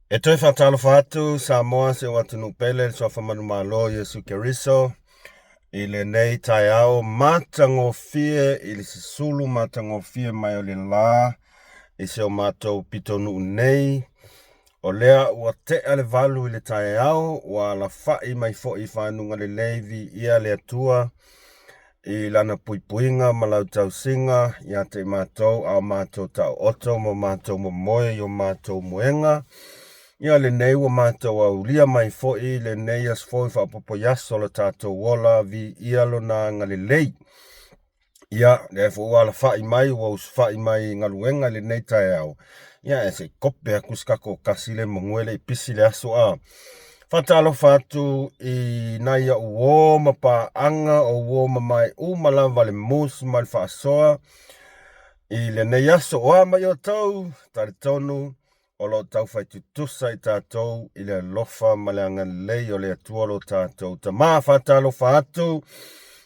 E toi whatalo whatu, Samoa se watu nupele, so whamanu malo Yesu Keriso, i le nei tai au matangofie, i le sisulu matangofie mai o le la, i se o matou pito nuu nei, o lea ua te ale valu i le tai au, wa la fai mai fo i whanunga le leivi ia le atua, i lana puipuinga malau tau singa, ia te matou au matou tau oto, mo matou mo moe, yo matou muenga, ia le nei ua matou au lia mai fo'i le nei as fo'i whaapopo yaso le tātou wola vi ia lo na ngalelei. Ia le fo wala whai mai ua us whai mai ngaluenga le nei tae au. Ia e se kope a kuskako kasile monguele i pisi le aso a. Whatalo whatu i naia uo mapa anga o uo mamai umalawa le mus mai whaasoa. I le nei aso oa mai o tau, tari tonu, o lo tau fai tutusa i tātou, i le lofa ma le angalei o le atua lo tātou. Ta maa whatalo whatu,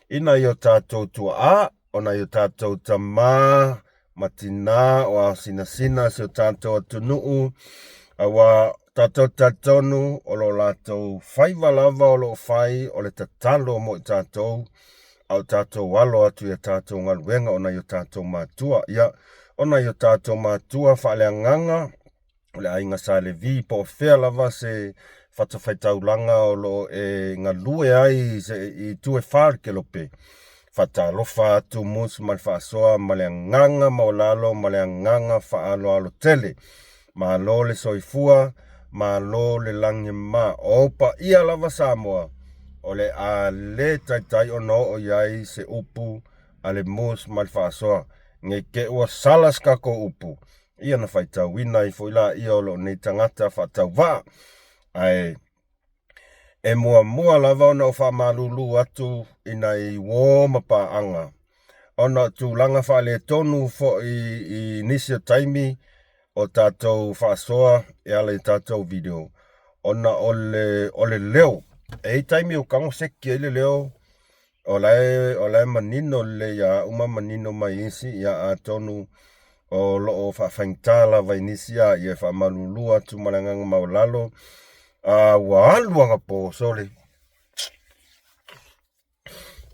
ina i o tātou tua a, ona i o tātou ta maa, matina, o a sina se o tātou atunuu, awa tātou tātonu, o lo lātou fai walava o lo fai, o le tatalo mo i tātou, au tātou walo atu i tātou ngaluenga, ona i o tātou mātua. Ia, ona i o tātou mātua whaale anganga, o le ainga sa le vi po fea lava se whatawhaitaulanga o lo e ngalue ai se i tue whāke lope. Whatalofa atu mus mal whaasoa ma le anganga maolalo ma le anganga whaalo alo tele. Ma lo le soifua, ma lo le langi ma. Opa ia lava Samoa. O le a le tai o no o iai se upu a le mus mal whaasoa. Nge ke ua salas kako upu. Ia na whaitau wina i fuila i olo nei tangata whatau wā. Ai, e mua lava ona o whamalulu atu ina i wō mapa anga. Ona tu langa whale tonu fo i nisi o taimi o tātou whaasoa e ala i tātou video. Ona ole leo. E taimi o kango seki e le leo. O lai manino le ya uma manino mai isi ya a tonu o loo whawhaintala vai nisia i e whamalulua tu malanganga maulalo. Wa aluanga po, sorry.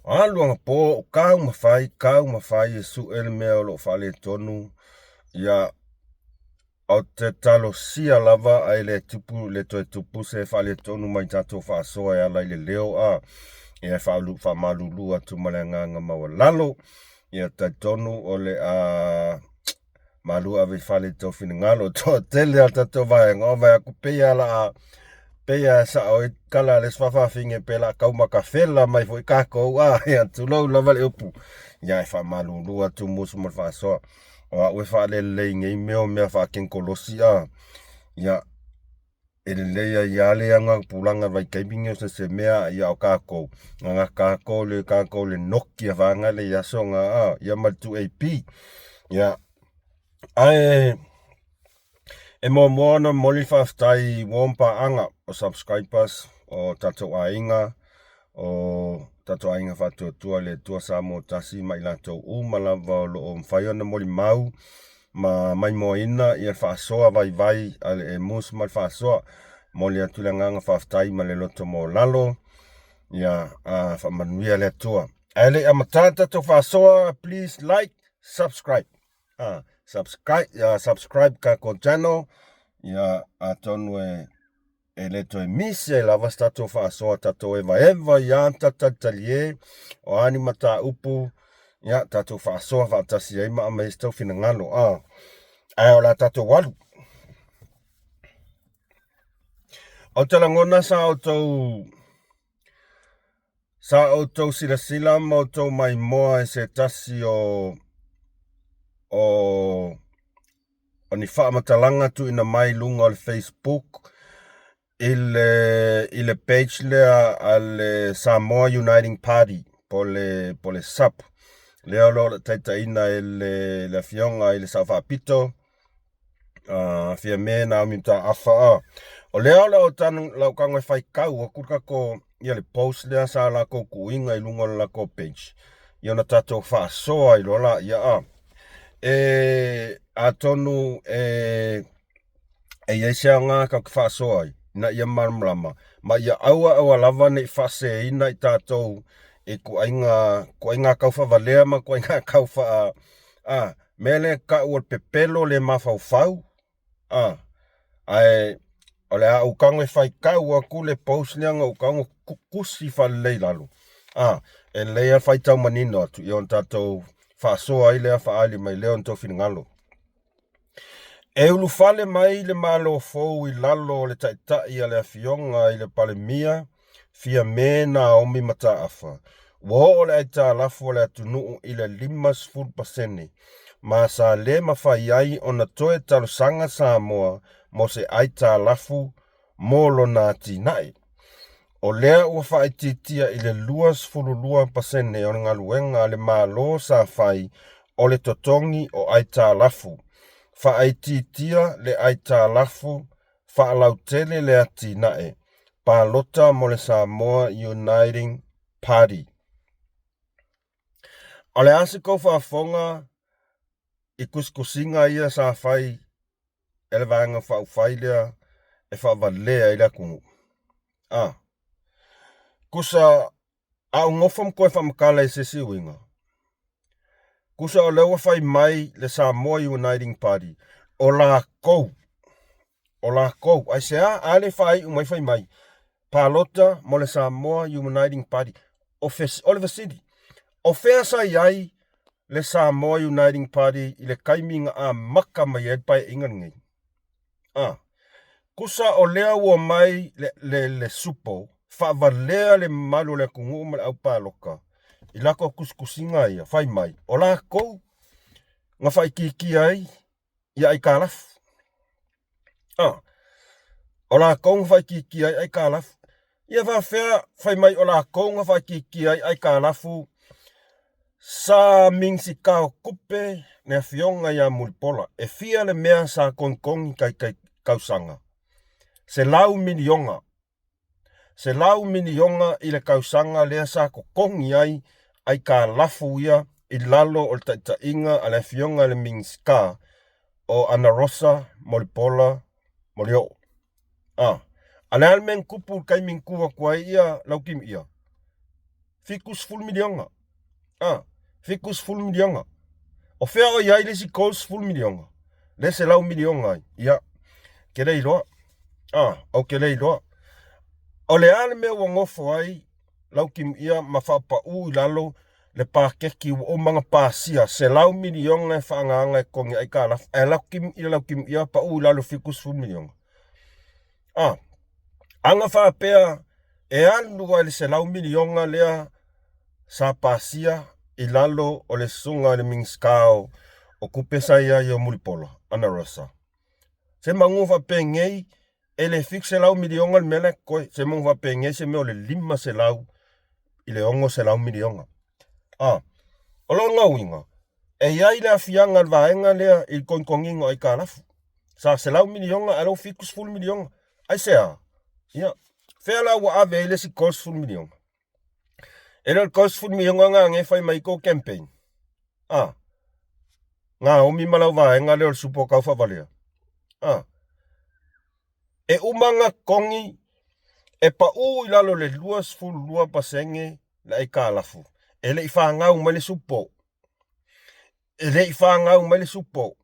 Aluanga po, kau mawhai e su ele mea o loo whale tonu. Ia au te talo sia lava ai le tupu, le toi tupu se whale tonu mai tato whaasoa e ala i le leo a. Ia whamalulua tu malanganga maulalo. Ia tai tonu o le malu ave fale to fina ngalo to tele ata to vai ngova aku peia la peia sa o kala les fafa finge pela kau makafela mai foi kako a ya tu lo la vale upu ya fa malu lua tu mus mo fa so o we fa le le ngai me fa ken kolosia ya ele le ya le anga pulanga vai kaipinga se mea ya o kako nga kako le nokia vanga le ya songa a ya mal tu ap ya ai e moana moli whaftai wompa anga o subscribers o tato ainga o tato ainga whatua tua le tua Samoa tasi mai lato umalawa o lo o mwhaiona moli mau ma mai moina i al whaasoa vai ale e mus mal whaasoa moli atulanganga whaftai ma le loto mo lalo ia whamanuia le tua ele amatata to whaasoa please like subscribe subscribe ka ko channel ya atonu e leto e mise la vasta to fa so tato eva ya tatalie o ani mata upu ya tato fa so fa tasi e ma me sto fina ngalo ai ola tato walu o tala ngona sa auto sila mo to mai moa se tasi o ni wha matalanga tu ina mai lunga o Facebook ile page lea al Samoa Uniting Party po le SAP lea lo taita ina le fionga ile Safa Pito fia mena minta afa o lea o tanu lau kangwe whai kau o kurka ko ia le post lea sa la ko kuinga i lunga la ko page ia na tato wha soa i lola ia atonu e ia sea ngā ka whaasoa ai, na ia maramrama, ma ia aua lava ne whase ina I tātou, e ko ainga kauwha valea ma ko ainga kauwha mele ka ua pepelo le mawhauwhau, ai, o le au kango e whai kau a ku le pausnianga o kango kukusi whalei lalo. E lea whai tau manino atu, I on tātou whaasoa I lea whaali mai leo nto whingalo. E ulu whale mai le malo fōu I lalo le taitai a le awhionga I le pale mia, fia mena omi mata afa. Wo le aita lafu le atunuu I le 5%, ma sa le mawhai ai o na toe talo sanga Samoa mo se aita lafu molo na tinai. O lea ua whaititia I le 2% o ngā luenga le malo sa whai o le totongi o aita lafu. Whaititia le aita lafu whaalautele le ati nae, pa lota mo le Samoa Uniting Party. O le ase kou whaafonga I kuskusinga ia sa whai ele vanga whaufai e whaavalea I lea kungu. Kusa au ngofam koe whamakala I sesi winga. Kusa o lewa whai mai le Samoa Uniting Party. O la kou, ai sea ale whai umai whai mai. Palota mo le Samoa Uniting Party. Oliver City. O whea sa iai le Samoa Uniting Party I le kaiminga a maka mai e pai ingangi. Kusa o lea ua mai le supo, whaavalea le malu le kungu ma le au paloka. I lako kuskusinga ia, whai mai. O la kou, ngā whai kiki ai, ia ai kālafu. O la kou ngā whai kiki ai kālafu. Ia whawhea, whai mai o la kou ngā whai kiki ai kālafu. Sa mingsi kao kupe, nea fionga ia mulipola. E fia le mea sa konkongi kai kausanga. Se lau minionga. Se lau minionga I le kausanga lea sa konkongi ai kālafu ia I lalo o le taitainga a le fionga le mingska o Ana Rosa, Molipola, Molio. Ale almen kupu kai minkua kwa ia laukim ia. Fikus full milionga. Fikus full milionga. O fea o iai lesi kous full milionga. Lese lau milionga ia. Kele iloa. O kele iloa. O le ale mea wangofo ai laukim ia mawhapa I lalo le pākeki o mga pāsia. Se lau milionga e whaanganga e kongi ai kālaf. E laukim ia pa I lalo fikus full milionga. Anga whapea e alu ai le se lau milionga lea sa pāsia I lalo o le sunga le mingskao o kupesa ia I o mulipola, Ana Rosa. Se mangu whapea ngei e le fik se lau milionga le mele koe. Se mangu whapea ngei se meo le 5 se lau I le ongo se lau milionga. O lo ngawinga. E iai le afianga le vaenga lea I konkongingo ai kālafu. Sa se lau milionga alo fikus full milionga. Ai sea. Ia. Fea la wa ave ele si kos full milionga. Ele kos full milionga nga nge whai mai ko campaign. Nga omi malau vaenga leo supo kau whavalea. E umanga kongi e pa I lalo le 2% le ai kālafu. Ele I whaangau mai le supo. Ele I whaangau mai le supo.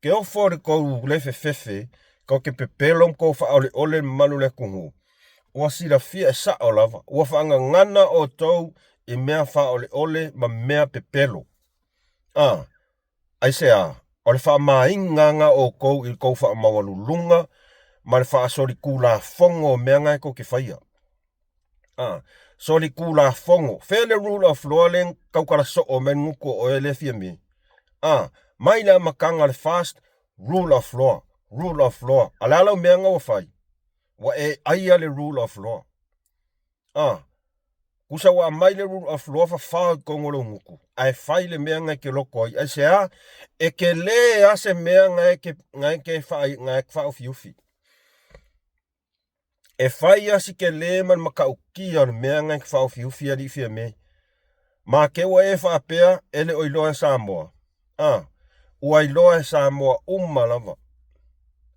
Ke o fore kou le fefe, kou ke pepelom kou wha ole malu le kungu. Ua sira fia e sa o lava. Ua whaanga ngana o tau I mea wha ole ma mea pepelo. Ai se o le wha mainganga o kou I kou wha mawalulunga, ma le wha sori kula fongo mea ngai ko ke whaia. Sori kula fongo. Fele rule of law len kau kala so o men nguko o ele fia me. Mai la makanga le fast rule of law. Rule of law. Alala mea ngā wafai. Wa e aia le rule of law. Kusa wa mai le rule of law fa wha kongolo nguku. Ai whai le mea ngai ke loko ai. Ai sea, e ke le ase mea ngai ke wha o fiufi. E whai asi ke le man makauki o mea ngai ke wha o fiufi ali fia me. Ma ke wa e wha ele o iloa Samoa. Ua iloa Samoa lava.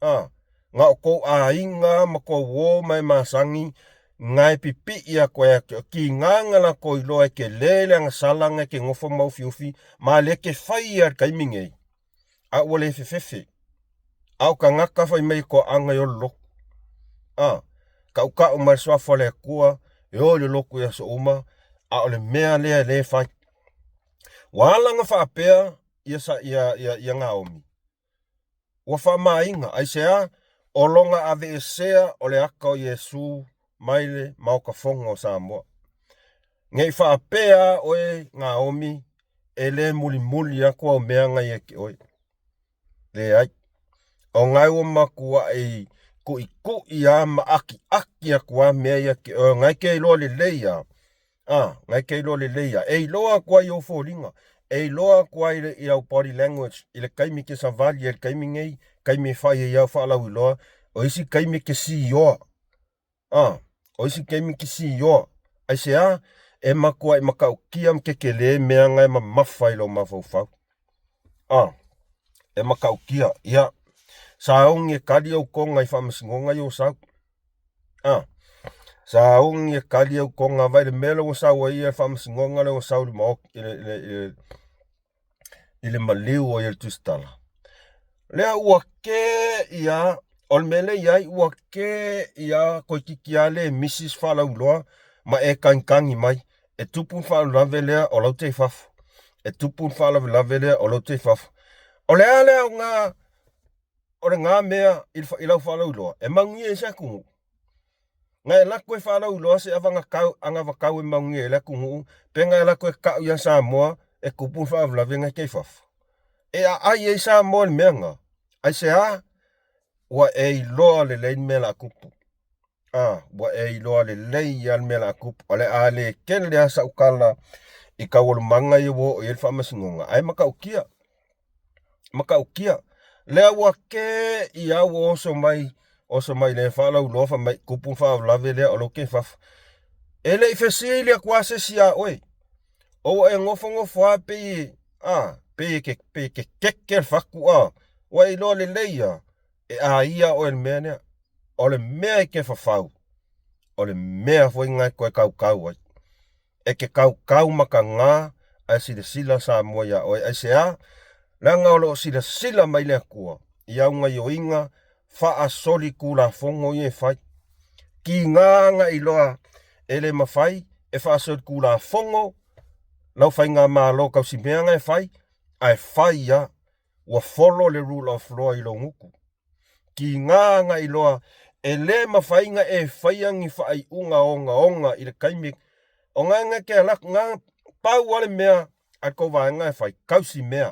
Ngā o kou a inga ma kou wō mai masangi, ngai pipi ia koe ki ngangala ko i loa ke lele anga salanga ke ngofo mau fiufi, ma le ke whai ar kaimingei. A wale fefefe. Au ka ngaka whai mei ko anga yo loko. Ka uka o mai swafa le kua, e o le loko ia so uma, a ole mea lea le whai. Wālanga whaapea ia ngā omi. Wa wha mainga, ai sea, o longa ave e sea o le aka o Yesu maile mau ka fonga o Samoa. Ngei whaapea oe ngā omi, e le muli muli a kua o mea ngai e ki oe. Le ai, o ngai o makua e ku i a ma aki a kua mea ia ki oe, ngai ke iloa le leia. Ngai ke iloa le leia. E iloa kua i o fōringa. E iloa kua i au body language, i le kaimi ke savali, e kaimi ngei, kaimi whai e iau whaalau iloa, o isi kaimi ke si ioa. O isi kaimi ke si ioa. Ai sea, e makua i makau kia mkeke le mea ngai ma mawhai lo mawhau. E makau kia, ia. Saongi e kali au konga i whamasingonga i o sau. Saongi e kali au konga vai le melo o sau ai e whamasingonga le o sau li maok i le maliu o i le tustala. Lea ua ke ia, ol mele iai ua ke ia koe kikia le Mrs. Whalauloa, ma e kankangi mai, e tupun whalauloa lea o lau te whafu. E tupun whalauloa lea o lau te whafu. O lea lea o ngā, o le ngā mea i lau whalauloa, e maungi e sa kungu. Ngai lako e whalauloa se awanga kau, anga wakau e maungi e la kungu, pe ngai lako e kau ia Samoa, e kupun whalauloa ngai kei whafu. E a ai e Samoa le meanga. Ai sea, wa e iloa le lein mea la kupu. Wa e iloa le leia le mea la kupu. O le a le ken lea sa ukala i kawalu manga i wo o i elfa masingonga. Ai maka ukia. Maka ukia. Lea wa ke i au oso mai le whalau lofa mai kupu whau lave lea o lo ke whafu. E le i whesi lea kuase si a oe. O e ngofo a pe ke kekel whaku a. Wa i loa le leia, e a ia o le mea nea, o le mea i ke whawhau, o le mea fwoi ngai koe kau ai. E ke kau maka ngā, ai sila Samoa ia oi, ai sea, langa o lo sila mai lea kua, i au ngai o inga, wha soli kula fongo i e whai. Ki ngā i loa, e le mawhai, e wha soli kula fongo, lau whai ngā mālo kau si mea ngai whai, ai whai ia, wa follow le rule of law i lo nguku. Ki ngā i loa, e le mawhainga e whaiangi whai onga i le kaimik. O ngā ke alak ngā pau ale mea, a kou vaenga e whai kausi mea.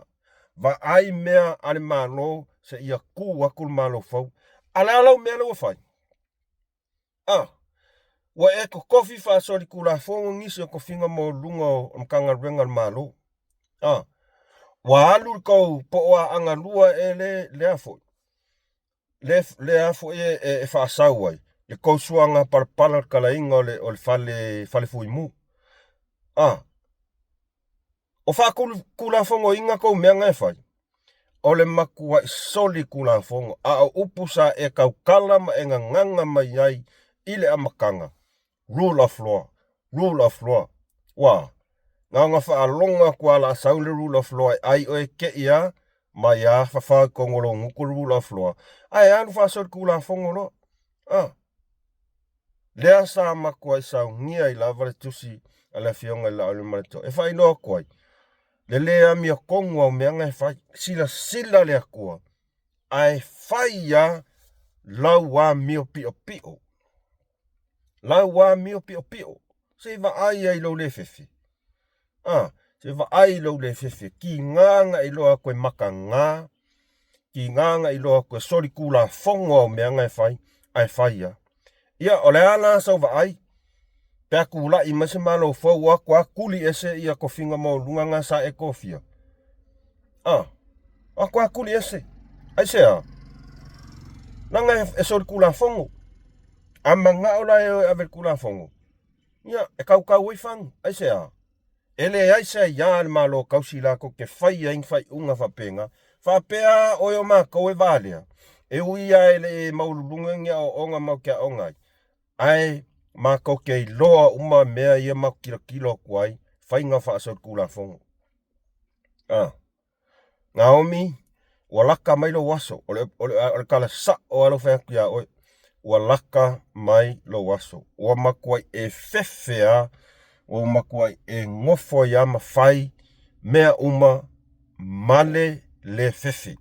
Va ai mea ale malo se ia ku wakul malo fau. Ale alau mea lo whai. Wa e ko kofi wha sori kula fongo ngisi o ko finga mo lunga o mkanga renga malo. Wa alu kou po oa anga lua e le afo. Le afo e whaasau ai. Le kou suanga parapala kala inga o le fale fui mu. O wha kula fongo inga kou mea ngai whai. O le makua soli kula fongo. A o upusa e kau kalama e nganga mai ai i le amakanga. Rule of law. Rule of law. Ngā whaalonga kua la saule rule of law ai oe ke ia mai a whawha kongolo nguku rule of law. Ai anu whaasori kula fongolo. Lea sa makua i sau ngia i la vare tusi a le fionga i la ole marito. E whai noa kuai. Le lea mia kongu au mea ngai whai sila lea kua. Ai whai ia lau wa mio pio pio. Lau wa mio pio pio. Se va ai ai lo le fefi. Se va ai lo le fefe. Ki nganga i loa koe maka ngā. Ki nganga i loa koe sori kula fongo au mea ngai whai. Ai whai ia. Ia o le ala sau va ai. Pea kula i mase malo fau a kua kuli ese ia ko finga mo lunga ngā sa e kofia. A kua kuli ese. Ai sea. Nanga e sori kula fongo. A manga o la e ave kula fongo. Ia e kau i whangu. Ai sea. Ele ai se ia le malo kausi la ko ke whai ai whai unga whapenga. Whapea o yo mako e valea. E uia ele maululunga ngia o onga mau kia ongai. Ai, mako kei loa uma mea ia mau kilo kuai, whainga whaasot kula fongo. Ngaomi, walaka mai lo waso, ole kala sa o alo whea kia oe, walaka mai lo waso. Ua makuai e fefea, ua makuai e ngofo ia mawhai, mea uma male le fefe.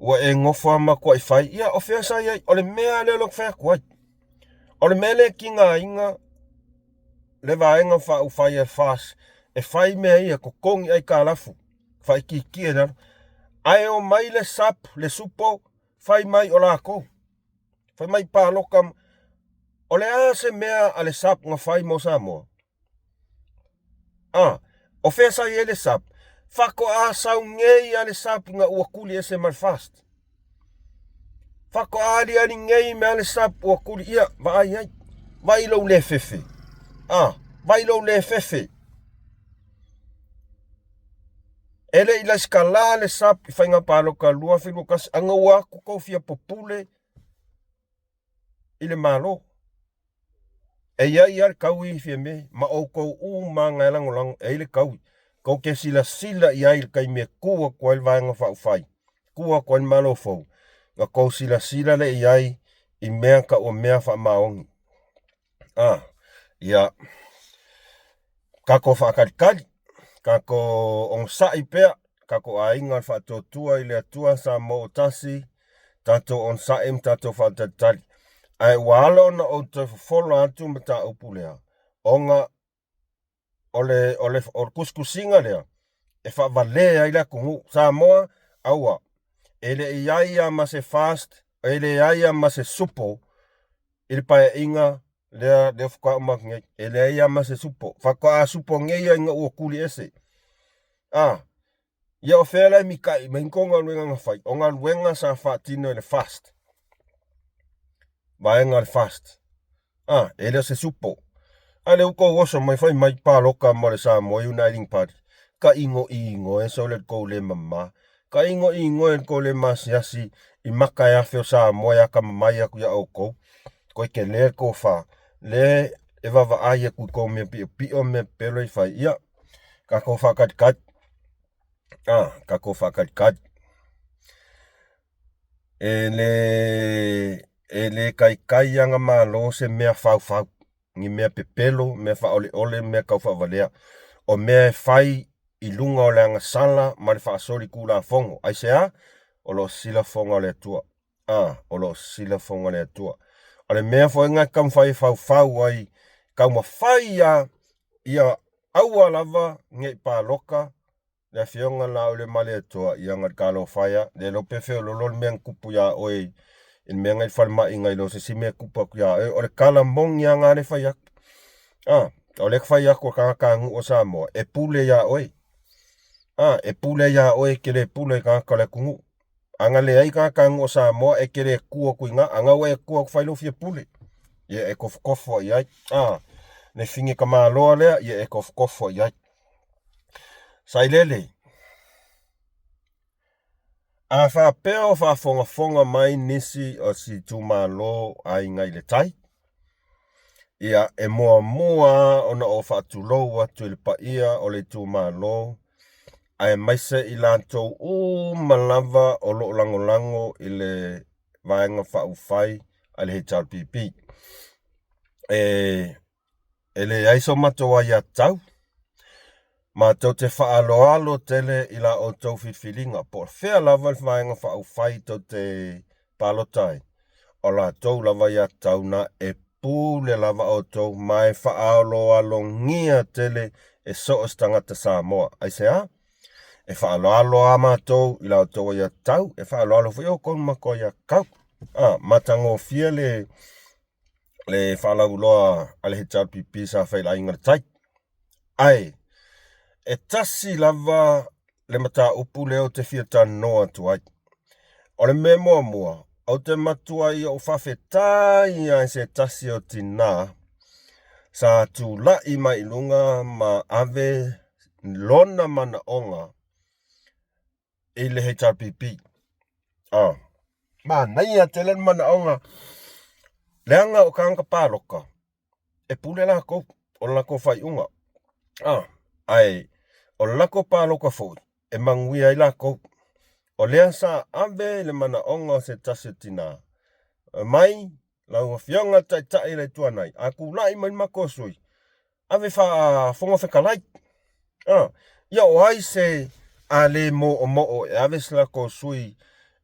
Ua e ngofo makuai whai, ia o whea sa iai, ole mea le lok whea kuai. Ole mea le kinga inga, le vaenga wha whai e fast, e whai mea ia ko kongi ai ka lafu, whai ki kia nara. Ai o mai le sap, le supo, whai mai o lako. Whai mai pāloka, o le ase mea a le sap ngā whai mo Samoa. O whea sa ie le sap, whako a sau ngei a le sap ngā uakuli ese mai fast. Whako a li ani ngei mea le sap uakuli ia, vai ai, vai lau le fefe. Vai lau le fefe. Ele ila skala le sap i whainga pāloka lua whilu kasi anga ua kukou fia popule i le malo. E ia le kaui fia me, ma o kou ma ngai langolango e le kaui. Kou ke sila i ai le kai mea kua kwa il vaenga whau whai. Kua kwa il malo fau. Nga kou sila le i ai i mea ka o mea wha maongi. Ia, kako whakarikari. Kako on sa i pea, kako a inga whatotua i le atua sa mo o tasi, tato on sa im tato whatatari. Ai walo na o te wholo atu me ta upu lea. Onga ole kuskusinga lea. E whavalea i la kungu. Sa moa, aua. Ele iaia ma se fast, ele iaia ma se supo, ili pae inga lea whaka umak ngei. Ele iaia ma se supo. Whaka a supo ngei inga ua kuli ese. Ia o whela mi kai, ma inkonga luenga nga whai. O ngā luenga sa whaatino ele fast. Vaenga le fast. Ele se supo. Ale uko woso mai whai mai pāloka mo le Samoa Uniting Party. Ka ingo e so le kou le mama. Ka ingo e kou le masiasi i maka e awhio Samoa ya ka mamai aku ya au kou. Ko ke le kou wha. Le e wawa ai aku kou mea pio mea pelo i whai. Ia. Ka kou whakatikat. Ka kou whakatikat. Ele kai anga malo se mea whau. Ni mea pepelo, mea wha ole, mea kau wha walea. O mea whai i lunga o le anga sala, ma le wha asori kula fongo. Ai sea, o lo sila fonga le atua. O lo sila fonga le atua. O le mea fo inga kam whai whau ai, kau ma whai ia aua lava, ngei pā loka, le fionga la o le male atua, ia ngat kalo whaia, le lo pefeo lo lol mea kupu ya oi, in mea ngai whalma inga ilo se si mea kupa kuia. O le kala mongi a ngā le whai aku. O le whai aku a kākangu o Samoa. E pule ya oi. E pule ya oi ke le pule kāka le kungu. Anga le ai kākangu o Samoa e ke le kua kuinga. Anga ue e kua whailo fia pule. Ia e kofo i ai. Ne whingi ka māloa lea, ia e kofo i ai. Sailele. A whapea o whafonga mai nisi o si tūmalo ai ngai le tai. Ia e mua ona o whaatulou atu le paia o le tūmalo. Ai maise i lantou malava o loo langolango i le vaenga whaufai a le HRPP. E le aiso matoa ia tau. Ma tau te whaaloalo tele i la o tau whiwhilinga. Po whea lava le vaenga whaufai tau te palotai. O la tau lava ia tau na e pūle lava o tau mai whaaloalo ngia tele e soos tangata Samoa. Ai sea? E whaaloalo a mātou i la o tau ia tau. E whaaloalo whi o kon mako ia kau. Matango fia le whaalau loa ale HRPP sa whaila inga tai. Ai. E tasi lava le mata upu leo te whiata noa tuai. O le me mua. O te matua i o whawhetai ai se tasi o tina. Sa tu la i mai lunga ma ave lona mana onga. i le HRPP. Ma nai a tele mana onga. Leanga o kanga pāloka. E pule la ko o la ko fai unga. Ai o la ko pāloka fo. E mangui ai la ko. O lea sa ave le mana onga se tase tina. Mai la ua fionga tai tai le tuanai. A ku lai mai mako sui. Ave fa fonga whekalai. Ia o ai se a le mo o e ave sila ko sui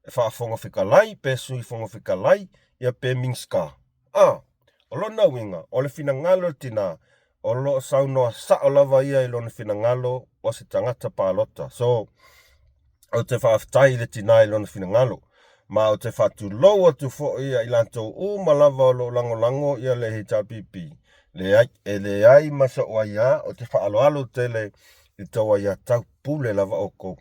fa fonga whekalai. Pe sui fonga whekalai. Ia pe mingska. O lona winga. O le fina ngalo tina. O lo saunoa sa o lava ia i lona fina ngalo. O se tangata pālota. So, o te whaaftai le tina i lona fina ngalo. Ma o te whatu loa tu fo ia i lantou o malava o lo lango ia le HRPP. Le ai masa o ia o te whaaloalo tele i taua ia tau pule lava o kou.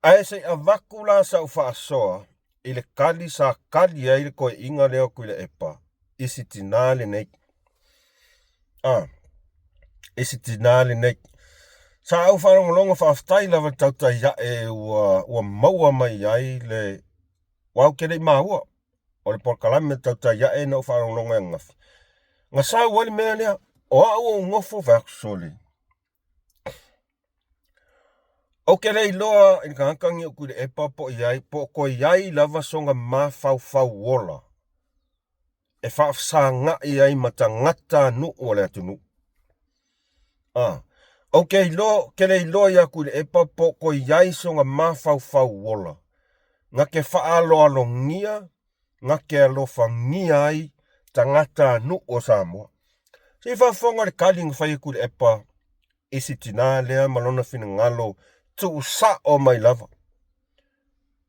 Ae se a waku la sa u whaasoa i le kali sa kali ai le koe inga leo kui le epa. Isi tina le nei. Isi tina le nei. Sa au wharongo whaaftai lava tautai ia e ua maua mai ai le wau kere maua. O le porkalame tautai ia e na u wharongo e ngafi. Nga sa wali mea lea o au o ngofo vaksoli. O kere iloa i kankangi o kule epa po iai po ko iai lava songa ma fau wola. E whaafsa nga iai matangata nu o le atunu. O kere iloa ia kule epa po ko iai songa ma fau wola. Nga ke whaalo alo ngia, nga ke alofa ngia ai tangata nu o Samoa. Si whafonga le kaling whai kule epa isi tina lea malona fina ngalo tu sa o mai lava.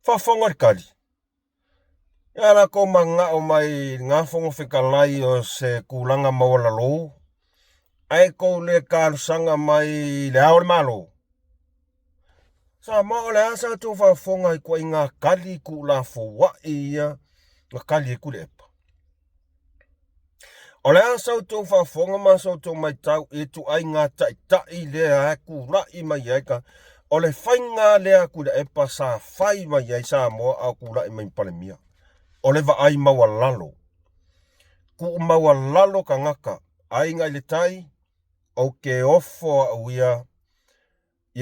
Whafonga le kali. Ia ko manga o mai ngā whonga whikalai o se kulanga mawala lou. Ai ko le kārsanga mai le aole malo. Sa mao le asa tu whafonga i kua i ngā kali ku la fo ia ngā kali e kule epa. O le asa tu whafonga maso tu mai tau e tu ai ngā tai lea e ku rai mai aika. O le whainga lea kule epa sa whai mai ai sa moa au ku rai mai palemia. O le wa ai maua lalo. Ku maua lalo ka ngaka. Ai ngai le tai o ke ofo au ia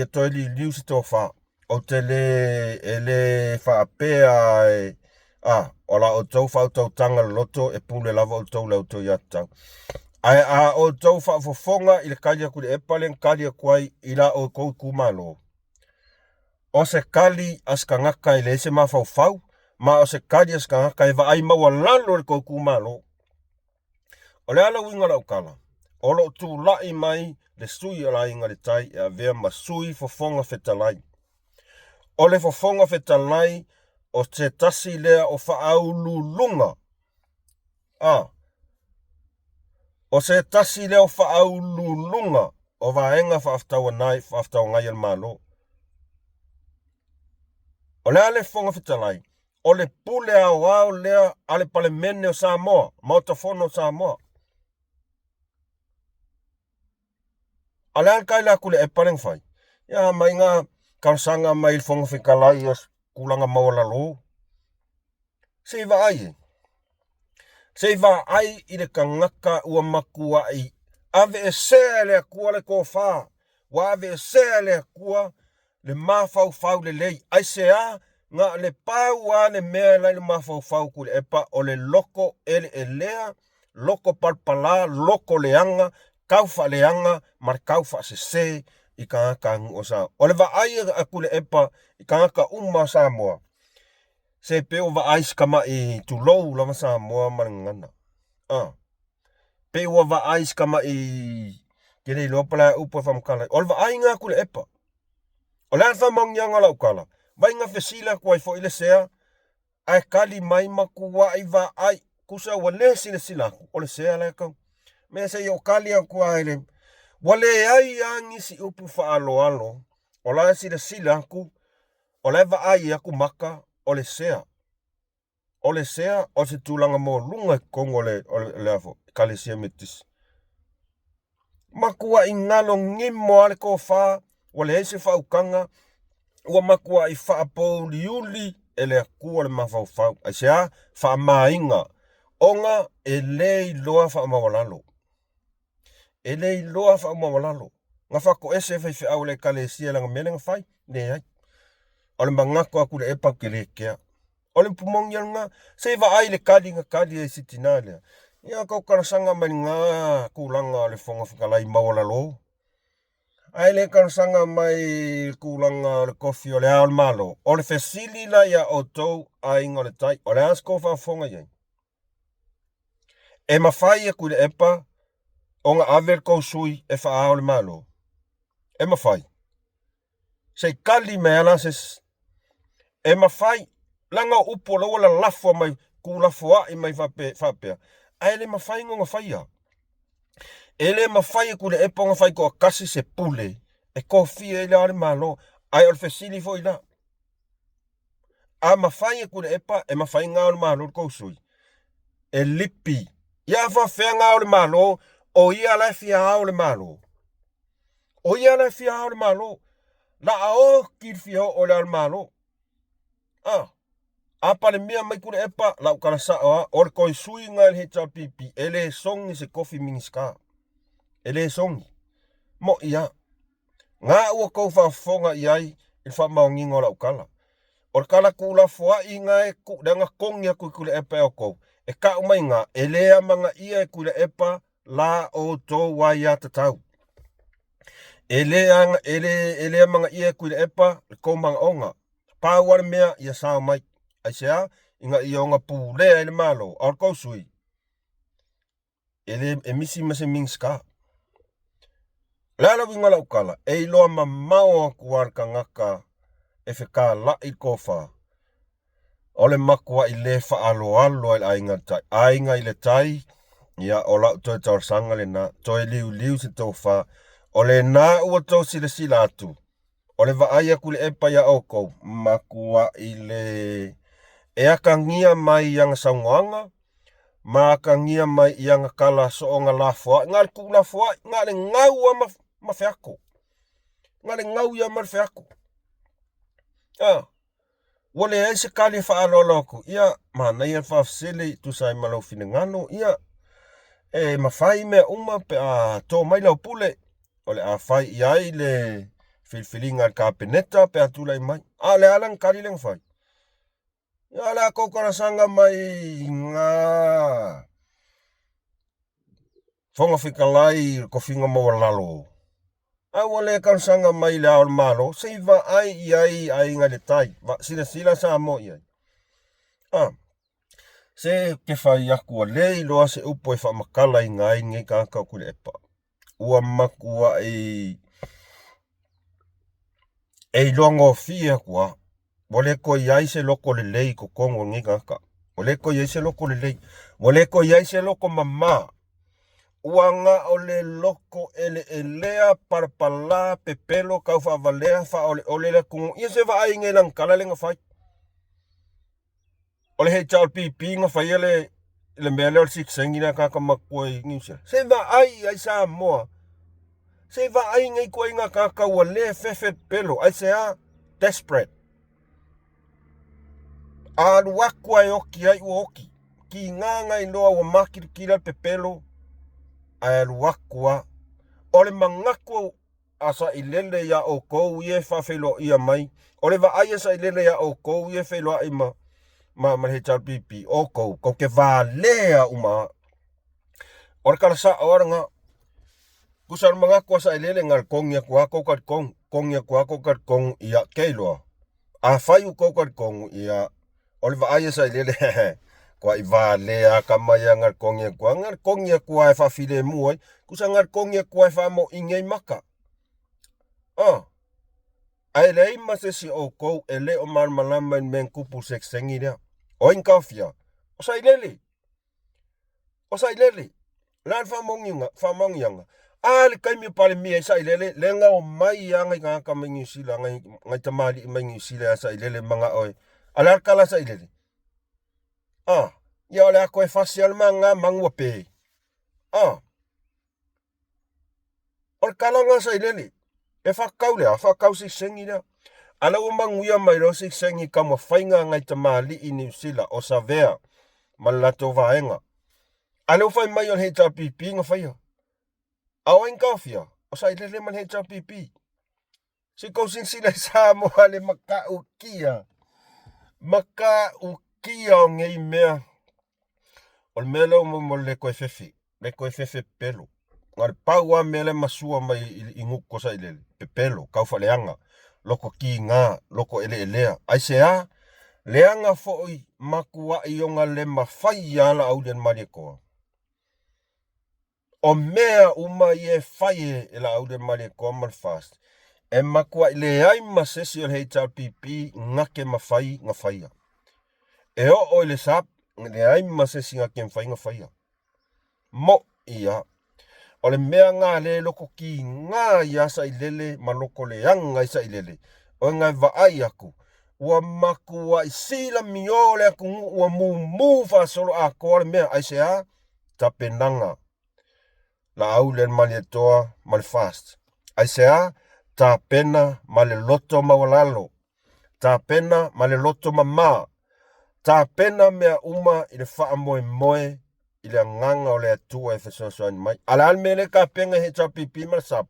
toili liusi tō wha. O te le whaapea o la o tau whau tau tanga loto e pule lava o tau lau tau iatau. Ai o tau whaafofonga i le kalia kule e palen kalia kuai i la o kou kumalo. O se kali aska ngaka i le ese ma fau. Ma o se kali aska ngaka i wa ai maua lalo le kou kumalo. O le ala winga lau kala. O lo tu lai mai le sui ala inga le tai e a vea ma sui fofonga fetalai. O le fofonga fetalai o te tasi lea o whaaululunga. O se tasi lea o whaaululunga o vaenga whaaftaua ngai al malo. O le ale fonga fetalai. O le pule au lea ale pale mene o Samoa. Mautafono o Samoa. Ale alkai la kule e paleng fai. Ia mai ngā karsanga mai il fonga whikalai as kulanga mawala lo. Seiva ai. Seiva ai i le kangaka ua makua i. Ave e sea lea kua le ko wha. Wa ave e sea lea kua le mawhau le lei. Ai sea ngā le pau a le mea lai le mawhau kule epa o le loko ele e lea. Loko palpala, loko leanga. Kaufa leanga, mar kaufa se i kangaka o sa. O le wa ai a kule epa i kangaka Samoa. Se peo wa ai skama i tulou lama Samoa marangana. Peo wa ai skama i kere lopala upa whamkala. O le wa ai ngā kule epa. O le alfa maungianga lau kala. Vai ngā whesila kua i fo ile sea. Ai kali mai maku wa i wa ai. Kusa wa le sila. O le sea le kau. Mea se o kalia kua ele. Wale ai angisi upu whaalo. O la sila aku. O la eva ai aku maka. O le sea. O le sea o se tūlanga mō lunga kongo le afo. Kalesia metis. Makua i ngalo ngimo ale ko wha. Wale eise whaukanga. ua makua I whaapou liuli e le akua le mawhauwhau. Ai sea, whaamainga. Onga e lei loa whaamawalalo. E lei loa whaamawalalo. Ngā whako ese whai au le kalesia langa melenga whai. Ne ai. O le mangako aku le epau ke le kea. O le pumongi alunga. Se wa ai le kadi ngā kadi e sitina lea. Ia kau karasanga mai ngā kulanga le whonga whakalai mawalalo. Ai le karasanga mai kulanga le kofi o le ao le malo. O le fesili la ia o tou a inga le tai. O le asko whaafonga iai. E mawhai e kule epa o ngā aver kou sui e wha ao le malo. E mawhai. Sei kali me alases. E mawhai. Langa upo la wala lafua mai kulafua I mai whapea. Ai le mawhai ngonga whaia. E le mawhai e kule epa ngā whai ko akasi se pule. E kofi e le ale malo. Ai o le fesili fo ila. A mawhai e kule epa e mawhai ngā o le malo kou sui. E lipi. Ia whawhea ngā o le malo. O ia lai fia ao le malo. O ia lai fia ao le malo. La ao ki fia o le al malo. A pale mea mai kule epa la ukara saa o le koi sui ngā le hecha pipi. Ele songi se kofi miniska. Ele songi. Mo ia. Ngā ua kou whaafonga iai il whaamaongingo la ukala. O le kala kula fua I ngā e kudanga kongia kule epa e o kou. E ka umai ngā elea manga ia e kule epa la o tō wai a tatau. Elea manga ia e kule epa le kou manga onga. Pāwara mea ia sao mai. Ai sea, inga I onga pūlea ele malo. Aur kou sui. Ele emisi mase mingska. Lala winga la ukala. E iloa mamao kuarka ngaka e whika la I kofa. Ole makua I le whaalo alo I ainga tai. Ainga I le tai. Ia o lau toi taurasanga le na. Toi liu se tofa. Ole na ua tau sila atu. Ole vaaya kule epa ia oko. Makua I le... E aka ngia mai ianga saungoanga. Ma aka ngia mai ianga kala soonga la fua. Ngā le kula fua. Ngā le ngau a mawhiako. Ngā le ngau ia mawhiako. Wale e se kali whaalola aku. Ia, mana ia whafsele tu sai malau fine ngano. Ia, e mawhai mea uma pe a tō mai lau pule. Ole a whai iai le whilwhilinga ka peneta pe a tūlai mai. A le alang kari leng whai. Ia le a koukarasanga mai ngā whonga whikalai ko whinga maua lalo. A wale karasanga mai le ao le malo. Seiva ai iai ai ngā le tai. Sila sa mo iai. Se ke whai aku a lei loa se upo e whamakala I ngai ngai kākau kule epa. Ua makua e longo fia kua. Wale ko iai se loko le lei ko kongo ngai kāka. Wale ko iai se loko le lei. Wale ko iai se loko mama. Ua ngā o le loko ele elea parapala pepelo kau whavalea wha ole le kungo. Ia se wa ai ngai lang kala le ngā whai. Ole hei chao pipi ngā whai le mea leo siksengi na kaka makua I ngiusia. Se wa ai sa moa. Se wa ai ngai kua I ngā kaka ua le fefe pelo. Ai se a desperate. A luakua e oki ai ua oki. Ki ngā ngai loa ua makirikira pepelo. Ai luakua. Ole mangakua asa ilele ya o kou ie whawhelo ia mai. Ole wa ai asa ilele ya o kou ie whelo ai ma. Ma he chal pipi o kou. Kou ke wā lea uma. Ora karasa awaranga. Kusar mangakua sa ilele ngal kongia kua kou kat kong. Kongia kua kou kat kong ia keiloa. A whai kou kat kong ia. Ole wa ai asa ilele Kua I wā lea kamaya ngar kongia kua. Ngar kongia kua e whawhile muai. Kusa ngar kongia kua e whamo ingei maka. Ai lei masesi o kou e le o marmalama in men kupu seksengi rea. O in kawhia. O sa ilele. O sa ilele. Lan whamongianga. Le kaimi pale mia I sa ilele. Le ngā o mai ianga I ngāka mai ngiusila. Ngai tamali I mai ngiusila sa ilele mga oe. Alar kala sa ilele. Ia ole ako e whasial manga mangua pē. Ole kalanga sa ilele. E whakau lea, whakau si sengi lea. Ala umanguia mai rosi sengi kama whainga ngai ta mali i New Zealand o Savea malato vaenga. Ala ufai mai on HRPP nga whaia. Awain kawhia o sa ilele man HRPP. Si kousin sila sa mo hale maka ukia. Maka ukia o ngei mea. O mele mo le koe fefe. Le koe fefe pelo. Ngare paua mele masua mai inguko sa ilele. Pepelo, kau whaleanga. Loko ki ngā, loko ele elea. Aisea, leanga fo'i makua i onga le mawhai ala au den marikoa. O mea uma i e whaie e la au den marikoa mal fast. E makua i le ai masesi o HRPP ngake mawhai nga whaia. E o le sap, le ai masesi ngake mawhai nga whaia. Mo ia. O le mea ngā le loko ki ngā ia sa ilele ma loko le anga i sa ilele. O ngai vaai aku. Ua makua i sila miole aku ua mu fa solo a koa mea aisea ta penanga. La au le malietoa mal fast. Aisea ta pena male loto mawalalo. Ta pena male loto mama. Ta pena mea uma i le faa moe i le nganga o le atua e fesosoani mai. Ala almele ka penga HRPP malasap.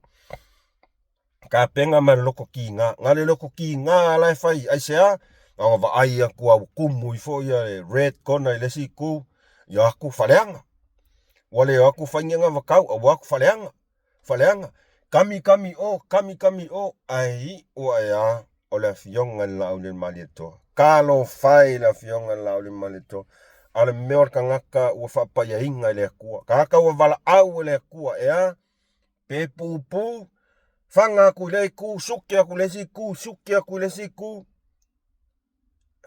Ka penga ma loko ki ngā. Ngā le loko ki ngā alai whai. Aisea, ngā wa ai aku au kumu i fo ia le red kona i lesi ku. Ia aku whaleanga. Wale aku whainga wakau, au aku whaleanga. Whaleanga. Kami o. Ai ua ea o le fionga la au le malieto. Kalo whai la fionga la au le malieto. Ale meor ka ngaka ua whapaya inga i le akua. Ka haka ua wala au le akua ea. Pe pupu. Whanga ku le ku, suki aku le si ku.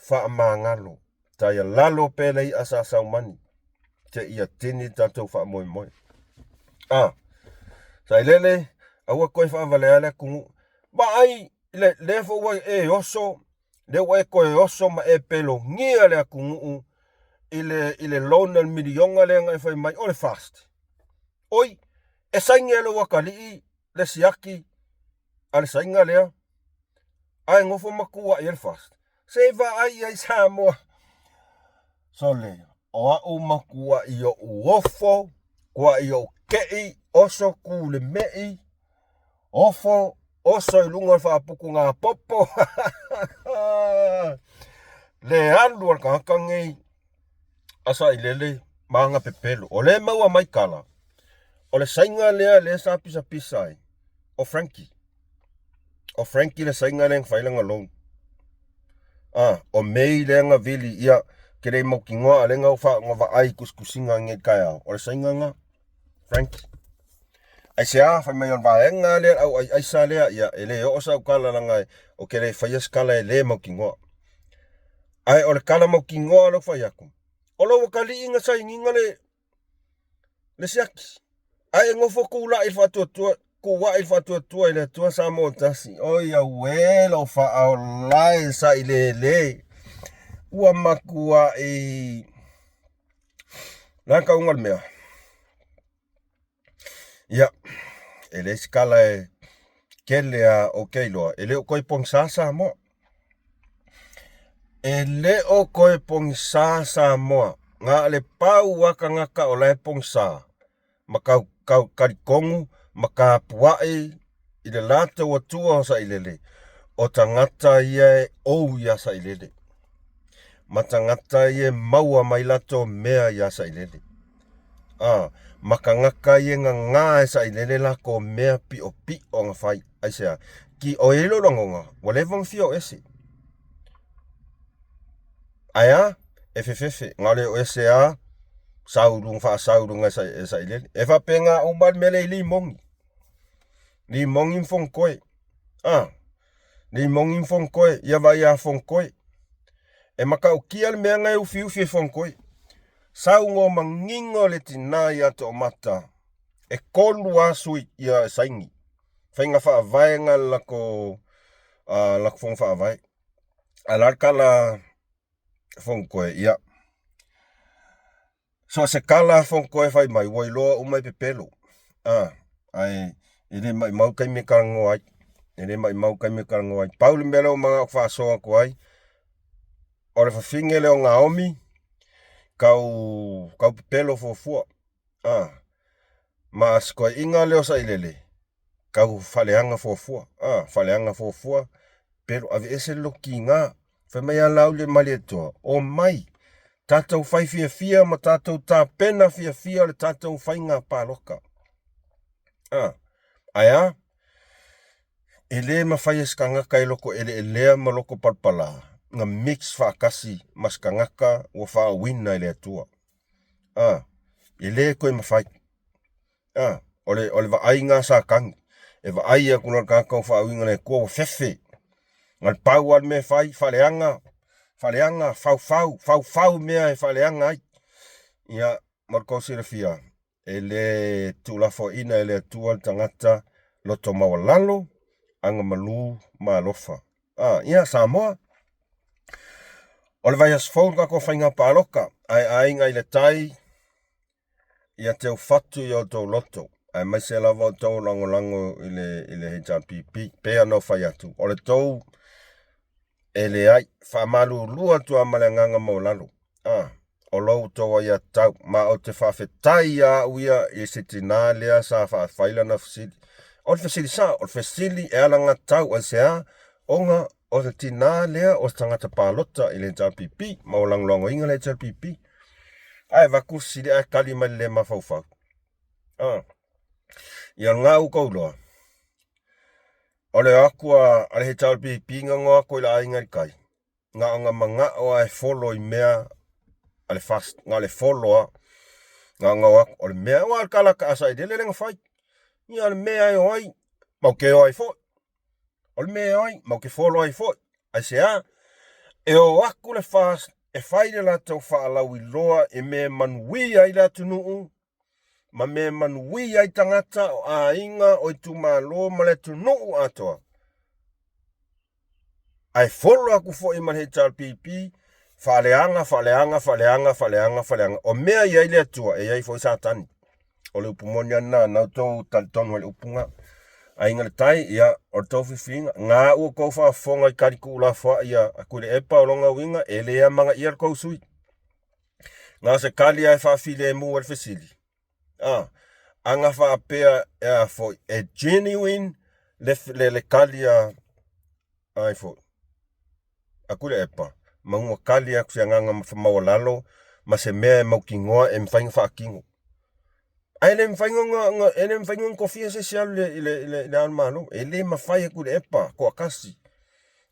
Wha mangalo. Ta ia lalo pele i asa saumani. Te ia tini tatou wha moe. Sa ilele, aua koe wha vale ale kungu. Ba ai, le fo wai e oso. Le wai koe oso ma e pelo ngia le kungu. Ile lona milionga le ngai whai mai. Ole fast. Oi, e saingi alo wakali le siaki. Ale sainga lea. Ai ngofo makua i fast. Seva ai Samoa. Sole, o au makua i o uofo. Kua i o kei oso ku le mei. Ofo, oso i lunga whaapuku ngā popo. Le alu al kakangei. Asa i lele maanga pepelo. O le maua maikala. O le sainga lea le sa pisai. O Frankie. O Frankie le sainga le ngwhailanga long. O mei le nga vili ia kere mo ki ngoa le nga ufa ngova ai kuskusinga nge kaya. O le sainga nga Frankie. Ai sea whai mai on vaenga le au ai sa lea ia ele o sa ukala langai o kere whaia skala e le mo ki ngoa. Ai o le kala mo ki ngoa lo whai aku. O lo wakali inga sa inginga le siaki. Ai ngofo kula il whatua kuwa il whatua ile tua sa mo tasi. O ia welo wha au lai sa ile le. Ua makua i naka ungal mea. Ia, ele skala e kelea o keiloa. Ele o koi pong sa mo. Ele o koi pong sa mo. Nga le pau waka ngaka o lai pong sa. Makau karikongu. Maka puae i le lata watua sa ilele. O tangata ia ou ia sa ilele. Ma tangata ia maua mai lato mea ia sa ilele. Maka ngaka ia ngā sa ilele la ko mea pi o nga whai. Aisea, ki o ilo rangonga, walevang fio ese. Aya, efefefe, ngale o ese a, saurung nga sa ilele. Efa penga umbal mele ili mongi. Ni mongin fong koe. Ni mongin fong koe. Ia vai a fong koe. E maka o kia le mea ngai ufi fong koe. Sau ngō mangingo le tina ia to mata. E kolu asui ia saingi. Whainga wha avaenga lako fong wha avae. Alarkala fong koe ia. So se kala fong koe whai mai. Wailoa umai pepelo. Ai. Ile mai mau kai me ka ngo ai. e le mai mau kai me karango ai pauli mele o manga o whaasoa ko ai o le whawhinge leo ngā omi kau pelo fofua ma skoa inga leo sa ilele kau faleanga fofua pero ave ese loki ngā whamea lau le mali atoa o mai tātou whai fia ma tātou tā pena fia le tātou whai ngā pāloka aya ele ma whai eskangaka e loko ele elea ma loko palpala nga mix whaakasi maskangaka o whaawina ele atua ele koe ma whai ole wa ai ngā sākangi e wa ai a kuna kakau whaawinga le kua o fefe ngal pau al me whai faleanga fau mea e faleanga ai ia marko sirafia ele tulafo ina ele atua tangata loto mawalalo anga malu malofa ia Samoa ole vai as phone ka ko whainga pāloka ai ngai le tai ia te fatu i o tau loto ai mai se lava o tau lango ile HRPP pea no whai atu ole tau ele ai whamalu lua tua malenganga maulalo o lau toa ia tau ma o te whawhetai a uia i se tina lea sa whaafeila na fasili o te fasili o te fasili e alanga tau a sea onga o te tina lea o tangata pālota i le HRPP maulanglongo inga le HRPP ai vakusi le kalima le mafau ia ngā ukauloa ole akua ale HRPP ngā koe la inga i kai ngā manga o ai follow i mea ale fast ngā le follow ngā wak ole mea o al kalaka asa i dele lenga whai ia ale mea i oi mau ke oi fo ole mea oi mau ke follow ai fo ai sea e o aku le fast e whaile la tau whaalau i loa e me manui ai la tunuu ma me manui ai tangata o a inga o i tumalo ma le tunuu atoa ai follow aku fo i man HRPP faleanga o mea i ai le atua e ai fo i satani o le upumonia na tau talitonu le upunga a inga le tai ia o tau whiwhinga ngā ua kou whaafonga i kariku ula wha ia a kule epa o longa winga e lea manga ia le kou sui ngā se kali ai whaafile e mua le whesili anga whaapea e fo e genuine le kali ai fo a kule epa maunga kali a kusia nganga mawalalo ma se mea e maukingoa e mwhainga whaakingo ele mfaingo kofia social le almalo ele mafai ku le epa ko akasi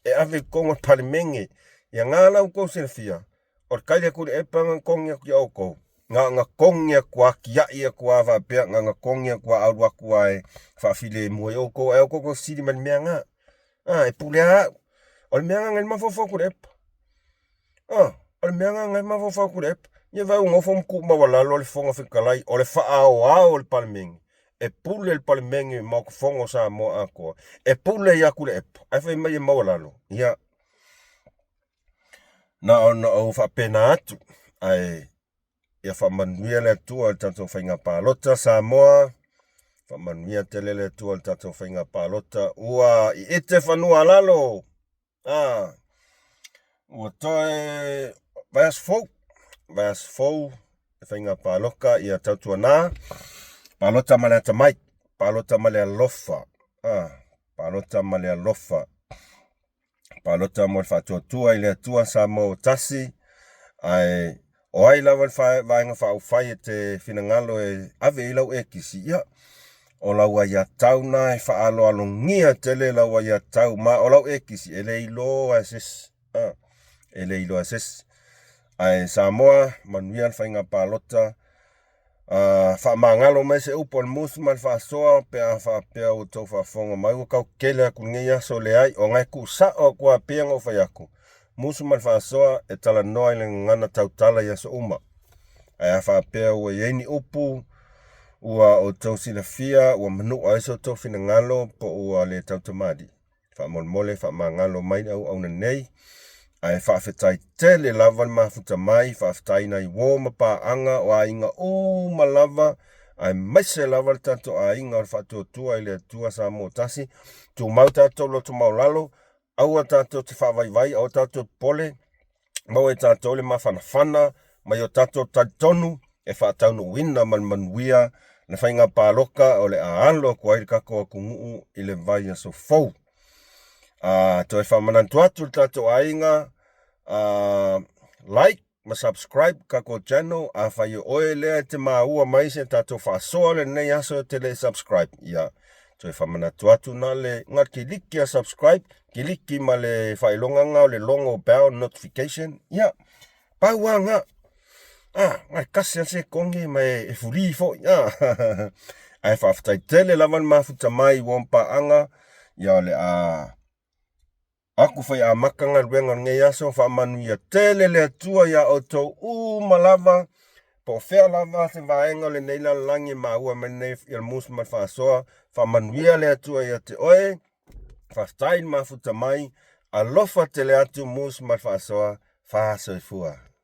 e ave kongo palimenge ya ngala ko selfia or kaile ku le epa kongia ku oko nga kongia kwa kia ia kwa va pe nga kongia kwa alwa kwa fa file mo oko e ko sidi man mianga e pulea or mianga ngal mafofo ku le epa or mianga ngal mafofo ku le epa ia vai un ofo mku mawalalo le fonga whikalai o le whaao le palmengi e pule le palmengi mau fongo sa mo akoa e pule ia kule epo ai whai mai e mawalalo ia na o whapena atu ai ia whamanuia le atua le tatou whainga pālota Samoa whamanuia te le atua le tatou whainga pālota ua i ete whanua lalo ua toe Vas fou e whainga pāloka i a tautua nā pālota male atamai pālota male alofa pālota male alofa pālota mo le whatuatua i le atua sa mo tasi ai o ai lawa le vaenga whaufai e te whinangalo e ave i lau e kisi ia o lau a ia tau na e whaalo alongia tele lau a ia tau ma o lau e kisi e le ilo ases ai Samoa manuia le whainga pālota whamangalo mai se upo le musu mai whaasoa pea o tau whaafonga mai o kau kele aku ngia so le ai o ngai ku sa o kua peanga o whaiako musu mai whaasoa e tala noa le ngana tau tala ia so uma ai a whaapea ua yeini upu ua o tau silafia ua manu aiso tau whinangalo po ua le tau tamadi whaamolmole whamangalo mai au nei ai whaafetai tele lava mafuta mai whaafetai nai wō mapaanga o a inga o malava ai maise lava le tatou ainga o le whatuatua i le atua sa mo tasi, tu mau tatou loto maulalo, aua tatou te whavaivai, au tatou pole, mau e tatou le mawhanawhana, mai o tatou taitonu, e whataunu wina manuia, na whainga pāloka o le aalo kua i kako kungu i le vai a so fau. To e whamanantu atu le tatou ainga, like, ma subscribe kako channel, a whai oe lea te maua mai se tatou whasoa le nei aso te le subscribe. Ia, to e whamanantu atu na le ngā kiliki a subscribe, kiliki ma le whailonganga o le longo bell notification. Ia, paua ngā. Ngai kasi ase kongi mai e furi fo. Ia, ai whaftai tele lawan mafuta mai wompa anga. Ia le aku whai a makanga ruenga ngei aso whamanu ia tele le atua ia o tau malava po whea lava te vaenga le neila langi maua menei il mus ma whasoa whamanu ia le atua ia te oe whaftai mafuta mai alofa te le atu mus ma whasoa whasoifua.